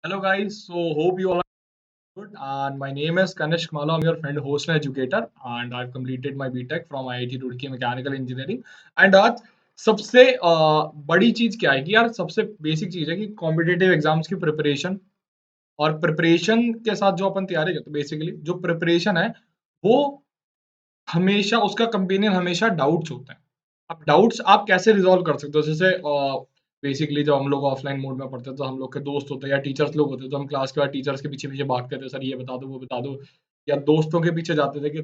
Hello guys, so hope you all are good. And my name is Kanishk Mala. I'm your friend, host, and educator, and I've completed my BTech from IIT Roorkee Mechanical Engineering. And आज सबसे बड़ी चीज क्या है कि यार सबसे basic चीज है कि कॉम्पिटिटिव एग्जाम्स की प्रिपरेशन और प्रिपरेशन के साथ जो अपन तैयारी करते हैं बेसिकली जो प्रिपरेशन है वो हमेशा उसका कंपेनियन हमेशा डाउट्स होते हैं। अब डाउट्स आप कैसे रिजॉल्व कर सकते हो? जैसे बेसिकली जब हम लोग ऑफलाइन मोड में पढ़ते थे तो हम लोग के दोस्त होते हैं या टीचर्स लोग होते थे, तो हम क्लास के बाद टीचर्स के पीछे पीछे भागते थे, सर ये बता दो वो बता दो, या दोस्तों के पीछे जाते थे कि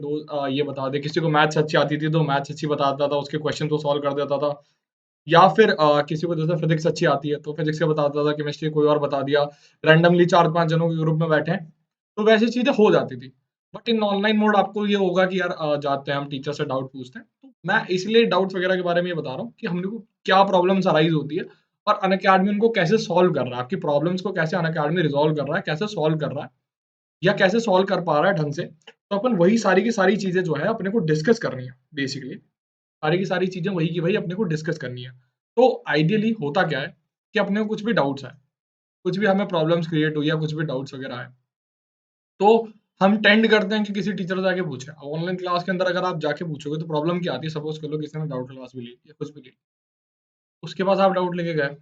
ये बता दे। किसी को मैथ्स अच्छी आती थी तो मैथ्स अच्छी बताता था, उसके क्वेश्चन तो सॉल्व कर देता था। या फिर किसी को जैसे फिजिक्स अच्छी आती है तो फिजिक्स का बताता था, केमिस्ट्री कोई और बता दिया। रैंडमली चार पांच जनों के ग्रुप में बैठे हैं तो वैसी चीजें हो जाती थी। बट इन ऑनलाइन मोड आपको ये होगा कि यार जाते हैं हम टीचर से डाउट पूछते हैं। तो मैं इसलिए डाउट्स वगैरह के बारे में ये बता रहा हूँ कि हम लोग को क्या प्रॉब्लम्स अराइज होती है और अनअकैडमी उनको कैसे सॉल्व कर रहा है, आपकी प्रॉब्लम्स को कैसे अनअकैडमी रिजॉल्व कर रहा है, कैसे सॉल्व कर रहा है या कैसे सॉल्व कर पा रहा है ढंग से। तो अपन वही सारी की सारी चीजें जो है अपने को डिस्कस करनी है बेसिकली। सारी की सारी चीजें वही की वही अपने को डिस्कस करनी है। तो आइडियली होता क्या है कि अपने को कुछ भी डाउट्स है, कुछ भी हमें प्रॉब्लम्स क्रिएट हुई या कुछ भी डाउट्स वगैरह है, तो हम टेंड करते हैं कि किसी टीचर से जाके पूछे। अब ऑनलाइन क्लास के अंदर अगर आप जाके पूछोगे तो प्रॉब्लम क्या आती है? सपोज कर लो किसी ने डाउट क्लास भी ली या कुछ भी ली, उसके पास आप डाउट लेके गए,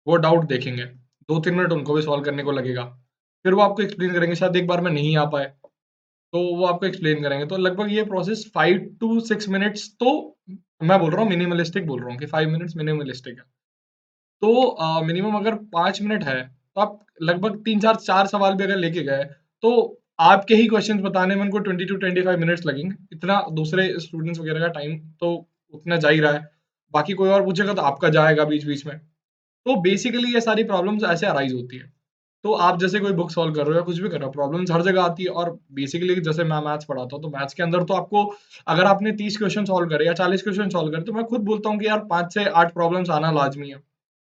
वो डाउट देखेंगे, 2-3 मिनट उनको भी सॉल्व करने को लगेगा। फिर वो आपको एक्सप्लेन करेंगे, शायद एक बार में नहीं आ पाए, तो वो आपको एक्सप्लेन करेंगे। तो लगभग ये प्रोसेस 5 टू 6 मिनट्स, तो मैं बोल रहा हूँ मिनिमलिस्टिक बोल रहा हूँ कि 5 मिनट्स मिनिमलिस्टिक है। तो मिनिमम अगर 5 मिनट है, तो आप लगभग 3-4 सवाल भी अगर लेके गए, तो आपके ही क्वेश्चंस बताने में उनको 20 टू 25 मिनट्स लगेंगे। इतना दूसरे स्टूडेंट्स वगैरह का टाइम तो उतना जा ही रहा है। बाकी कोई और पूछेगा तो आपका जाएगा बीच-बीच में। तो बेसिकली ये सारी प्रॉब्लम्स ऐसे अराइज़ होती है। तो आप जैसे कोई बुक सॉल्व कर रहे हो या कुछ भी कर रहे हो, प्रॉब्लम्स हर जगह आती है। और बेसिकली जैसे मैं मैथ्स पढ़ाता हूँ, तो मैथ्स के अंदर तो आपको अगर आपने 30 क्वेश्चन सॉल्व करे या 40 क्वेश्चन सॉल्व करे, तो मैं खुद बोलता हूँ कि यार 5 से 8 प्रॉब्लम्स आना लाज़मी है।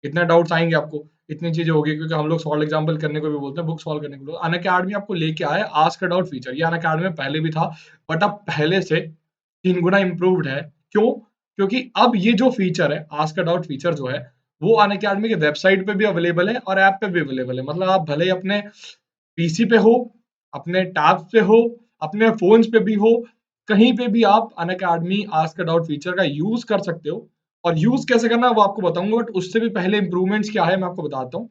इतने डाउट्स आएँगे आपको, इतनी चीज़ें होगी, क्योंकि हम लोग सॉल्व एग्जाम्पल करने को भी बोलते हैं, बुक सॉल्व करने को बोलते हैं। अनअकैडमी आपको लेके आया है आस्क अ डाउट फीचर। ये अनअकैडमी में पहले भी था, बट अब पहले से 3 गुना इम्प्रूव्ड है। क्यों? क्योंकि अब ये जो फीचर है, आस्क अ डाउट फीचर जो है, वो अनअकैडमी के वेबसाइट पे भी अवेलेबल है और ऐप पे भी अवेलेबल है। मतलब आप भले ही अपने पीसी पे हो, अपने टैब्स पे हो, अपने फ़ोन्स पे भी हो, कहीं पे भी आप Unacademy ask a doubt feature का यूज़ कर सकते हो। और यूज़ कैसे करना है वो आपको बताऊँगा, बट उससे भी पहले इम्प्रूवमेंट्स क्या है मैं आपको बताता हूँ।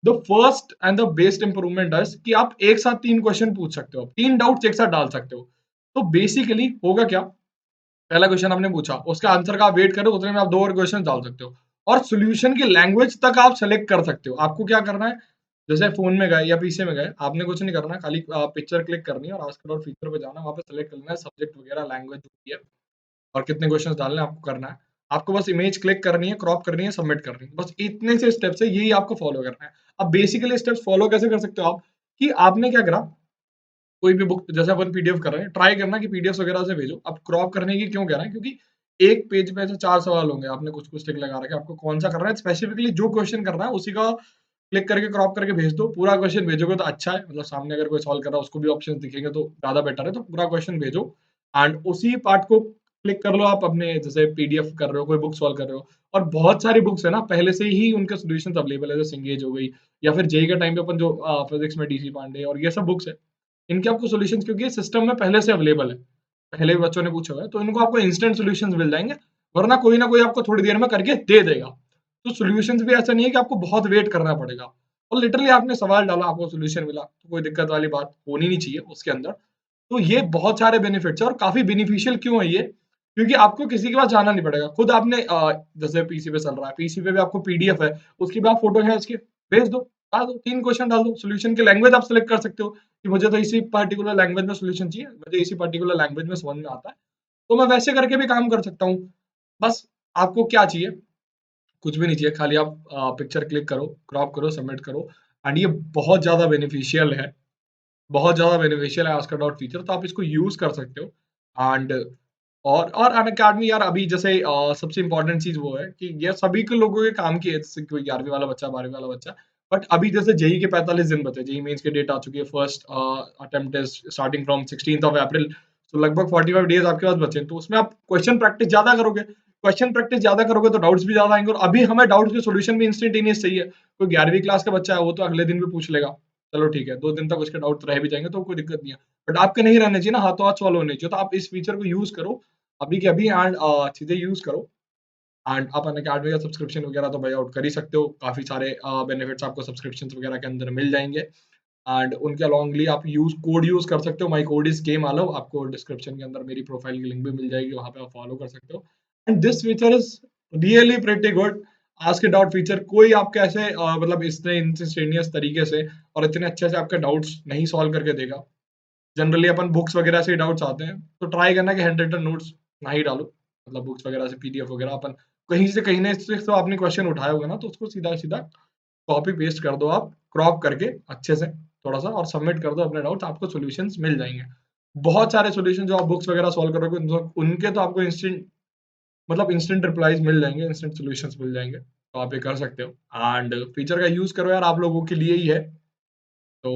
The first and the best improvement is कि आप एक साथ 3 क्वेश्चन पूछ सकते हो, 3 डाउट्स एक साथ डाल सकते हो। तो बेसिकली होगा क्या, पहला क्वेश्चन आपने पूछा, उसका आंसर का आप वेट करो, उतने में आप 2 और क्वेश्चन डाल सकते हो। और सॉल्यूशन की लैंग्वेज तक आप सेलेक्ट कर सकते हो। आपको क्या करना है, जैसे फ़ोन में गए या पीसी में गए, आपने कुछ नहीं करना है, खाली पिक्चर क्लिक करनी है और आस्क अबाउट फीचर पे जाना है, वहाँ पे सेलेक्ट कर लेना है सब्जेक्ट वगैरह, लैंग्वेज जो भी है और कितने क्वेश्चंस डालने हैं आपको करना है। आपको बस इमेज क्लिक करनी है, क्रॉप करनी है, सबमिट करनी है। बस इतने से स्टेप्स है, यही आपको फॉलो करना है। अब बेसिकली स्टेप्स फॉलो कैसे कर सकते हो आप, कि आपने क्या करा, कोई भी बुक जैसे अपन पीडीएफ कर रहे हैं, ट्राई करना कि पीडीएफ वगैरह से भेजो। अब क्रॉप करने की क्यों कह रहे हैं, क्योंकि एक पेज पे ऐसे 4 सवाल होंगे, आपने कुछ-कुछ टिक लगा रखे हैं, आपको कौन-सा करना है, स्पेसिफिकली जो क्वेश्चन करना है उसी का क्लिक करके क्रॉप करके भेज दो। पूरा क्वेश्चन भेजोगे तो अच्छा है, मतलब सामने अगर कोई सॉल्व कर रहा है उसको भी ऑप्शंस दिखेंगे तो ज़्यादा बेटर है, तो पूरा क्वेश्चन भेजो एंड उसी पार्ट को क्लिक कर लो आप अपने, जैसे पीडीएफ कर रहे हो, कोई बुक सॉल्व कर रहे हो। और बहुत सारी बुक्स है ना, पहले से ही उनके सॉल्यूशंस अवेलेबल है, जैसे सिंगेज हो गई या फिर जेईई के टाइम पे अपन जो फिजिक्स में डीसी पांडे और ये सब बुक्स है, इनके आपको सॉल्यूशंस क्योंकि सिस्टम में पहले से अवेलेबल है। पहले भी बच्चों ने पूछा हुआ है, तो इनको आपको इंस्टेंट सॉल्यूशंस मिल जाएँगे, वरना कोई ना कोई आपको थोड़ी देर में करके दे देगा। तो सॉल्यूशंस भी ऐसा नहीं है कि आपको बहुत वेट करना पड़ेगा। और लिटरली आपने सवाल डाला, आपको सॉल्यूशन मिला, तो कोई दिक्कत वाली बात होनी नहीं चाहिए उसके अंदर। तो ये बहुत सारे बेनिफिट्स हैं और काफ़ी बेनिफिशियल क्यों है ये? क्योंकि आपको किसी के पास जाना नहीं पड़ेगा। खुद आपने जैसे पीसी पे चल रहा है, पीसी पे भी आपको पीडीएफ है, उसकी भी आप फ़ोटो खींच के भेज दो, डाल दो, 3 क्वेश्चन डाल दो, सॉल्यूशन की लैंग्वेज आप सेलेक्ट कर सकते हो कि मुझे तो इसी पर्टिकुलर लैंग्वेज में सॉल्यूशन चाहिए, मुझे इसी पर्टिकुलर लैंग्वेज में समझ में आता है, तो मैं वैसे करके भी काम कर सकता हूँ। बस आपको क्या चाहिए? कुछ भी नहीं चाहिए, खाली आप पिक्चर क्लिक करो, क्रॉप करो, सबमिट करो एंड ये बहुत ज़्यादा बेनिफिशियल है। बहुत ज़्यादा बेनिफिशियल है आस्कर डॉट फीचर, तो आप इसको यूज़ कर सकते हो। एंड और अनअकैडमी यार अभी जैसे सबसे इम्पोर्टेंट चीज़ वो है कि ये सभी के लोगों के काम की है, जैसे कोई 11वीं वाला बच्चा, 12वीं वाला बच्चा। बट अभी जैसे जेईई के 45 दिन बचे, जेईई मेंस की डेट आ चुकी है, first attempt is starting from 16th of April, तो लगभग 45 डेज आपके पास बचे हैं, तो उसमें आप क्वेश्चन प्रैक्टिस ज़्यादा करोगे, क्वेश्चन प्रैक्टिस ज्यादा करोगे तो डाउट्स भी ज्यादा आएंगे, और अभी हमें डाउट्स के सॉल्यूशन भी इंस्टेंटेनियस चाहिए। कोई 11वीं क्लास का बच्चा है, वो तो अगले दिन भी पूछ लेगा, चलो ठीक है, 2 दिन तक उसके डाउट रह भी जाएंगे तो कोई दिक्कत नहीं है। बट आपके नहीं रहने चाहिए ना, हाथों हाथ सॉल्व होने चाहिए। तो आप इस फीचर को यूज करो अभी के अभी, एंड चीजें यूज करो। एंड आप अनअकैडमी का सब्सक्रिप्शन वगैरह तो बाय आउट कर ही सकते हो, काफी सारे बेनिफिट्स आपको सब्सक्रिप्शन वगैरह के अंदर मिल जाएंगे। एंड उनके अलॉन्गली आप कोड यूज कर सकते हो, माई कोड इज के मालव, आपको डिस्क्रिप्शन के अंदर मेरी प्रोफाइल की लिंक भी मिल जाएगी, वहां पे आप फॉलो कर सकते हो। And this feature is really pretty good. Ask it out feature कोई आपके ऐसे मतलब इतने इंस्टेंटेनियस तरीके से और इतने अच्छे से आपके डाउट्स नहीं सॉल्व करके देगा। जनरली अपन बुक्स वगैरह से डाउट्स आते हैं, तो ट्राई करना कि हैंड रिटन नोट्स ना ही डालो, मतलब बुक्स वगैरह से पीडीएफ वगैरह अपन कहीं से कहीं से तो आपने क्वेश्चन उठाया होगा ना, तो उसको सीधा सीधा कॉपी पेस्ट कर दो आप, क्रॉप करके अच्छे से थोड़ा सा, और सबमिट कर दो अपने डाउट्स, आपको सॉल्यूशंस मिल जाएंगे। बहुत सारे सॉल्यूशन जो आप बुक्स वगैरह सॉल्व करोगे उनके तो आपको इंस्टेंट, मतलब इंस्टेंट रिप्लाईज मिल जाएंगे, इंस्टेंट सॉल्यूशंस मिल जाएंगे, तो आप ये कर सकते हो। एंड फीचर का यूज करो यार, आप लोगों के लिए ही है। तो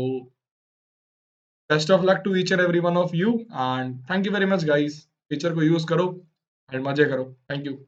best of luck to each and every one of you, and thank you very much guys. Feature को यूज करो एंड मजे करो। Thank you.